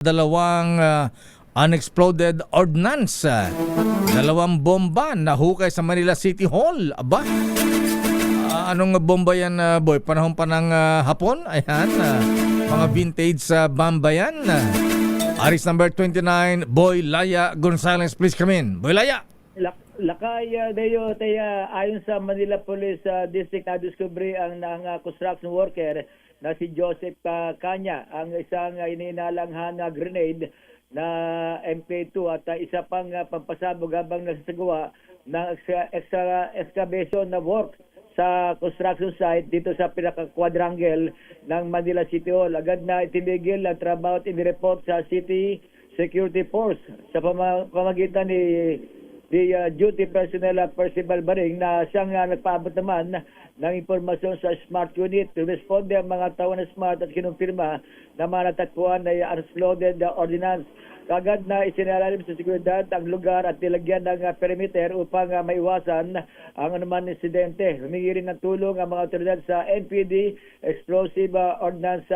Dalawang unexploded ordnance, dalawang bomba nahukay sa Manila City Hall. Aba, anong bomba yan, boy? Panahon pa ng hapon? Ayan, mga vintage bomba yan. Aris number 29, Boy Laya Gonzales, please come in. Boy Laya. Lakay Deo Taya, ayon sa Manila Police District, na-discovery ang construction worker na si Joseph Kanya, ang isang ininalanghan na grenade na MP2 at isa pang pampasabog habang nagsasagawa ng excavation na work sa construction site dito sa pinaka-quadrangle ng Manila City Hall. Agad na itinigil ang trabaho at inireport sa City Security Force sa pamagitan ni duty personnel Percival Baring na siyang nagpaabot naman ng impormasyon sa SMART unit. Responde ang mga tao na SMART at kinumpirma na matatagpuan na unexploded ordinance. Kagad na isinalalim sa seguridad ang lugar at nilagyan ng perimeter upang maiwasan ang anuman insidente. Humingi rin ng tulong ang mga otoridad sa NPD Explosive Ordnance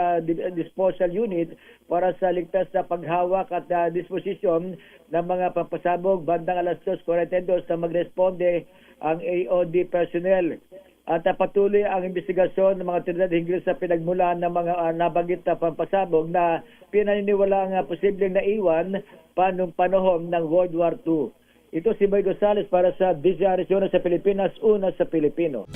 Disposal Unit para sa ligtas na paghawak at disposisyon ng mga pampasabog. Bandang alas 2:42 na magresponde ang AOD personnel. At patuloy ang investigasyon ng mga otoridad hinggil sa pinagmulan ng mga nabanggit na pampasabog na pinaniniwala ang posibleng naiwan pa noong panahon ng World War II. Ito si Boy Gonzales para sa DZRH sa Pilipinas, una sa Pilipino.